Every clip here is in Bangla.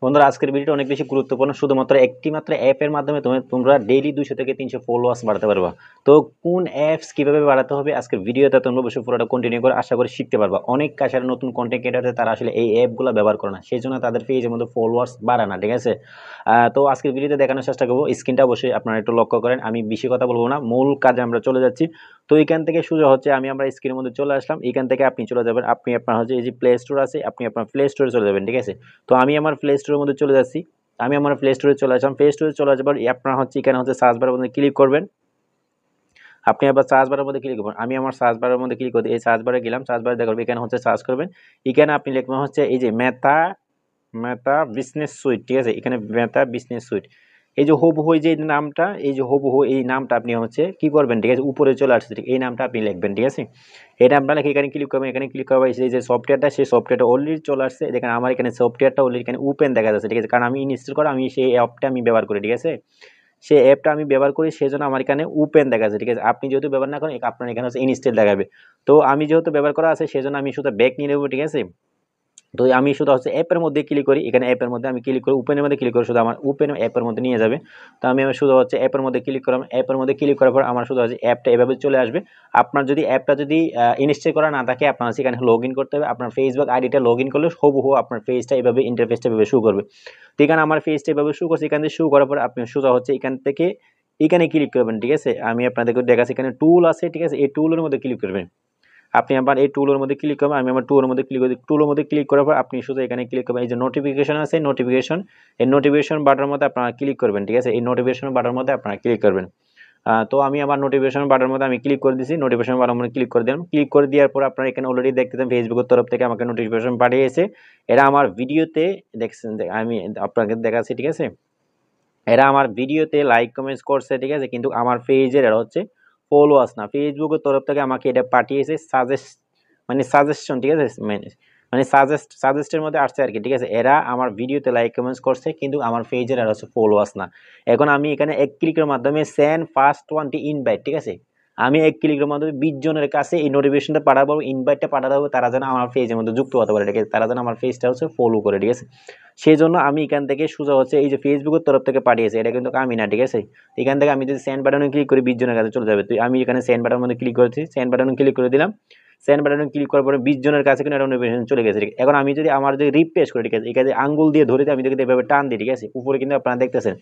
বন্ধুরা আজকের ভিডিওটা অনেক বেশি গুরুত্বপূর্ণ। শুধুমাত্র একটি মাত্র অ্যাপের মাধ্যমে তোমরা ডেইলি 200 থেকে 300 ফলোয়ার্স বাড়াতে পারবা। তো কোন অ্যাপস কিভাবে বাড়াতে হবে আজকের ভিডিওতে তোমরা অবশ্যই পুরোটা কন্টিনিউ করে আশা করি শিখতে পারবা। অনেক কাছের নতুন কন্টেন্ট ক্রিয়েটর তারা আসলে এই অ্যাপগুলো ব্যবহার করে না, সেই জন্য তাদের পেজের মধ্যে ফলোয়ার্স বাড়ায় না, ঠিক আছে। তো আজকের ভিডিওতে দেখানোর চেষ্টা করবো। স্ক্রিনটা অবশ্যই আপনারা একটু লক্ষ্য করেন, আমি বেশি কথা বলবো না, মূল কাজে আমরা চলে যাচ্ছি। তো এখান থেকে সোজা হচ্ছে আমরা স্ক্রিনের মধ্যে চলে আসলাম। এখান থেকে আপনি চলে যাবেন, আপনি আপনার হচ্ছে এই যে প্লে স্টোর আছে, আপনি আপনার প্লে স্টোরে চলে যাবেন, ঠিক আছে। তো আমি আমার প্লে স্টোরের মধ্যে চলে যাচ্ছি। আমি আমার প্লে স্টোরে চলে আসলাম। প্লে স্টোরে চলে যাবার আপনার হচ্ছে এখানে হচ্ছে সার্চ বারের মধ্যে ক্লিক করবেন। আপনি আবার সার্চ বারের মধ্যে ক্লিক করবেন। আমি আমার সার্চ বারের মধ্যে ক্লিক করি, এই সার্চ বারে গেলাম। সার্চ বারে দেখবেন এখানে হচ্ছে সার্চ করবেন। এখানে আপনি লিখবেন হচ্ছে এই যে মেটা মেটা বিজনেস সুইট, ঠিক আছে। এখানে মেটা বিজনেস সুইট, এই যে হুবহু যে নামটা, এই যে হুবহু এই নামটা আপনি হচ্ছে কি করবেন, ঠিক আছে, উপরে চলে আসছে, ঠিক এই নামটা আপনি লিখবেন, ঠিক আছে। এই নামটা লিখে এখানে ক্লিক করবেন। এখানে ক্লিক করবেন এই যে সফটওয়্যারটা, সেই সফটওয়্যারটা অলরেডি চলে আসছে। দেখেন আমার এখানে সফটওয়্যারটা অলরেডি এখানে ওপেন দেখা যাচ্ছে, ঠিক আছে, কারণ আমি ইনস্টল করা, আমি সেই অ্যাপটা আমি ব্যবহার করি, ঠিক আছে। সেই অ্যাপটা আমি ব্যবহার করি, সেজন্য আমার এখানে ওপেন দেখা যাচ্ছে, ঠিক আছে। আপনি যেহেতু ব্যবহার না করেন, আপনার এখানে হচ্ছে ইনস্টল দেখাবে। তো আমি যেহেতু ব্যবহার করা আছে, সেজন্য আমি শুধু ব্যাক নিয়ে নেবো, ঠিক আছে। তো আমি শুধু হচ্ছে অ্যাপের মধ্যে ক্লিক করি। এখানে অ্যাপের মধ্যে আমি ক্লিক করি, ওপেনের মধ্যে ক্লিক করি, শুধু আমার ওপেন অ্যাপের মধ্যে নিয়ে যাবে। তো আমি শুধু হচ্ছে অ্যাপের মধ্যে ক্লিক করলাম। অ্যাপের মধ্যে ক্লিক করার পর আমার শুধু হচ্ছে অ্যাপটা এভাবে চলে আসবে। আপনার যদি অ্যাপটা যদি ইনস্টল করা না থাকে, আপনার হচ্ছে এখানে লগ ইন করতে হবে। আপনার ফেসবুক আইডিটা লগ ইন করলে হুবহু আপনার পেজটা এভাবে ইন্টারফেসটা এভাবে শো করবে। তো এখানে আমার পেজটা এভাবে শো করছে। এখান থেকে শো করার পর আপনি সোজা হচ্ছে এখান থেকে এখানে ক্লিক করবেন, ঠিক আছে। আমি আপনাদেরকে দেখাচ্ছি, এখানে টুল আছে, ঠিক আছে। এই টুলের মধ্যে ক্লিক করবেন। আপনি আবার এই টুলের মধ্যে ক্লিক করবেন। আমি আমার টুলের মধ্যে ক্লিক করি। টুলের মধ্যে ক্লিক করার পর আপনি শুধু এখানে ক্লিক করবেন, এই যে নোটিফিকেশন আছে, নোটিফিকেশন, এই নোটিফিকেশন বাটনের মধ্যে আপনারা ক্লিক করবেন, ঠিক আছে। এই নোটিফিকেশন বাটনের মধ্যে আপনারা ক্লিক করবেন। তো আমি আমার নোটিফিকেশন বাটনের মধ্যে আমি ক্লিক করে দিয়েছি। নোটিফিকেশন বাটনের মধ্যে ক্লিক করে দিলাম। ক্লিক করে দেওয়ার পর আপনারা এখানে অলরেডি দেখতেছেন ফেসবুকের তরফ থেকে আমাকে নোটিফিকেশন পাঠিয়েছে। এরা আমার ভিডিওতে দেখছেন, আমি আপনাকে দেখাচ্ছি, ঠিক আছে। এরা আমার ভিডিওতে লাইক কমেন্টস করছে, ঠিক আছে, কিন্তু আমার পেজের এরা হচ্ছে ফলোয়ার্স না। ফেসবুকের তরফ থেকে আমাকে এটা পাঠিয়েছে সাজেশন, ঠিক আছে, সাজেস্টের মধ্যে আসছে আর কি, ঠিক আছে। এরা আমার ভিডিওতে লাইক কমেন্টস করছে, কিন্তু আমার পেজের এরা হচ্ছে ফলোয়ার্স না। এখন আমি এখানে এক ক্লিকের মাধ্যমে সেন্ড ফার্স্ট 20 ইনভাইট, ঠিক আছে, আমি এক ক্লিকের মাধ্যমে 20 জনের কাছে এই নোটিফিকেশনটা পাঠাবো, ইনভাইটটা পাঠাতে হবে, তারা যেন আমার পেজের মধ্যে যুক্ত হতে পারে, ঠিক আছে, তারা যেন আমার পেজটা হচ্ছে ফলো করে, ঠিক আছে। সেই জন্য আমি এখান থেকে সোজা হচ্ছে এই যে ফেসবুকের তরফ থেকে পাঠিয়েছে, এটা কিন্তু আমি না, ঠিক আছে। এখান থেকে আমি যদি সেন্ড বাটনে ক্লিক করি 20 জনের কাছে চলে যাবে। তো আমি এখানে সেন্ড বাটনের মধ্যে ক্লিক করেছি, সেন্ড বাটনে ক্লিক করে দিলাম। সেন্ড বাটনে ক্লিক করার পরে 20 জনের কাছে কিন্তু একটা নোটিফিকেশন চলে গেছে। এখন আমি যদি আমার যদি রিফ্রেশ করি, ঠিক আছে, এখানে আঙ্গুল দিয়ে ধরে আমি যদি এভাবে টান দিই, ঠিক আছে, উপরে কিন্তু আপনারা দেখতেছেন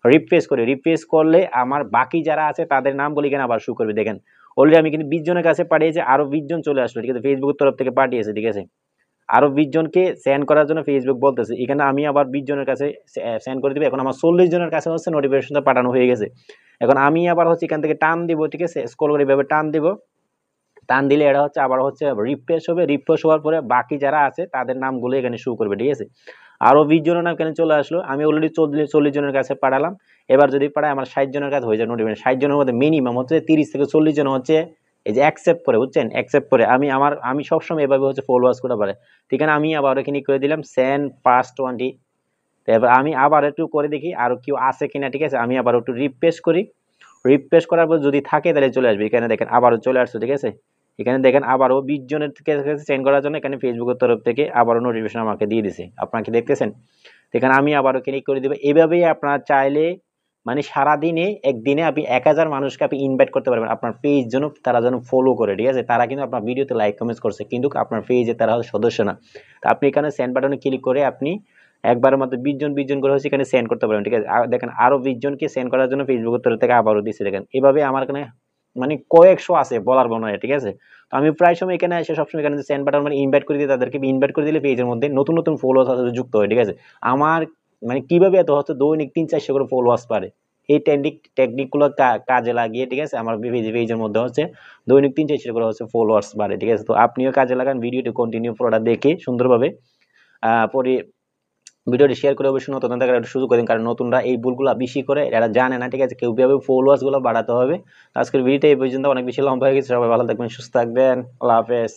রিফ্রেশ করলে আমার বাকি যারা আছে তাদের নামগুলো এখানে আবার শো করবে। দেখেন অলরেডি আমি কিন্তু 20 জনের কাছে পাঠিয়েছি, আরো 20 জন চলে আসলো, ঠিক আছে, ফেসবুকের তরফ থেকে পাঠিয়েছে, ঠিক আছে। আরো 20 জনকে সেন্ড করার জন্য ফেসবুক বলতেছে, এখানে আমি আবার 20 জনের কাছে সেন্ড করে দিব। এখন আমার 40 জনের কাছে হচ্ছে নোটিফিকেশনটা পাঠানো হয়ে গেছে। এখন আমি আবার হচ্ছে এখান থেকে টান দিব, ঠিক আছে, স্ক্রল করে এভাবে টান দিব। টান দিলে এটা হচ্ছে আবার হচ্ছে রিফ্রেশ হবে। রিফ্রেশ হওয়ার পরে বাকি যারা আছে তাদের নামগুলো এখানে শো করবে, ঠিক আছে। আরো 20 জনের নাম এখানে চলে আসলো। আমি অলরেডি 40 জনের কাছে পাঠালাম। এবার যদি পাঠাই আমার 60 জনের কাছে হয়ে যায় নোটিফিকেশন। 60 জনের মধ্যে মিনিমাম হচ্ছে 30 থেকে 40 জন হচ্ছে এই যে অ্যাকসেপ্ট করে, বুঝছেন, অ্যাকসেপ্ট করে। আমি সবসময় এভাবে হচ্ছে ফলোয়ার্স করে পারে। ঠিক আছে, আমি আবার এখানে করে দিলাম সেন্ড ফার্স্ট 20। এবার আমি আবার একটু করে দেখি আর কেউ আছে কিনা, ঠিক আছে। আমি আবার একটু রিফ্রেশ করি। রিফ্রেশ করার পর যদি থাকে তাহলে চলে আসবে। এখানে দেখেন আবারও চলে আসছে, ঠিক আছে। এখানে দেখেন আবারও 20 জনের কাছে সেন্ড করার জন্য এখানে ফেসবুকের তরফ থেকে আবারও নোটিফিকেশন আমাকে দিয়ে দিছে। আপনারা কি দেখতেছেন? এখানে আমি আবারও ক্লিক করে দেব। এভাবেই আপনারা চাইলে সারাদিনে একদিনে আপনি 1000 মানুষকে আপনি ইনভাইট করতে পারবেন আপনার পেজ যেন, তারা যেন ফলো করে, ঠিক আছে। তারা কিন্তু আপনার ভিডিওতে লাইক কমেন্টস করছে, কিন্তু আপনার পেজে তারা সদস্য না। তো আপনি এখানে সেন্ড বাটনে ক্লিক করে আপনি একবারের মধ্যে 20 জন করে হচ্ছে এখানে সেন্ড করতে পারবেন, ঠিক আছে। আর দেখেন আরো 20 জনকে সেন্ড করার জন্য ফেসবুকের তরফ থেকে আবারও দিচ্ছে। দেখেন এভাবে আমার এখানে কয়েকশো আছে বলার বর্ণনা, ঠিক আছে। তো আমি প্রায় সময় এখানে এসে সবসময় এখানে সেন্ড বাটন ইনভাইট করে দিই তাদেরকে। ইনভাইট করে দিলে পেজের মধ্যে নতুন নতুন ফলোয়ার্স সাথে যুক্ত হয়, ঠিক আছে। আমার কিভাবে এত হচ্ছে দৈনিক 300-400 করে ফলোয়ার্স পারে, এই টেকনিকগুলো কাজে লাগিয়ে, ঠিক আছে, আমার পেজের মধ্যে হচ্ছে দৈনিক 300-400 করে হচ্ছে ফলোয়ার্স বাড়ে, ঠিক আছে। তো আপনিও কাজে লাগান, ভিডিওটি কন্টিনিউ পুরোটা দেখে সুন্দরভাবে পরে ভিডিওটি শেয়ার করে অবশ্যই নতুন দেখার একটা সুযোগ করে দিন, কারণ নতুনরা এই ভুলগুলো বেশি করে, এরা জানে না, ঠিক আছে। কেউ কিভাবে ফলোয়ার্স গুলো বাড়াতে হবে। আজকের ভিডিওটা এই পর্যন্ত, অনেক বেশি লম্বা হয়ে গেছে। সবাই ভালো থাকবেন, সুস্থ থাকবেন, আল্লাহ হাফেজ।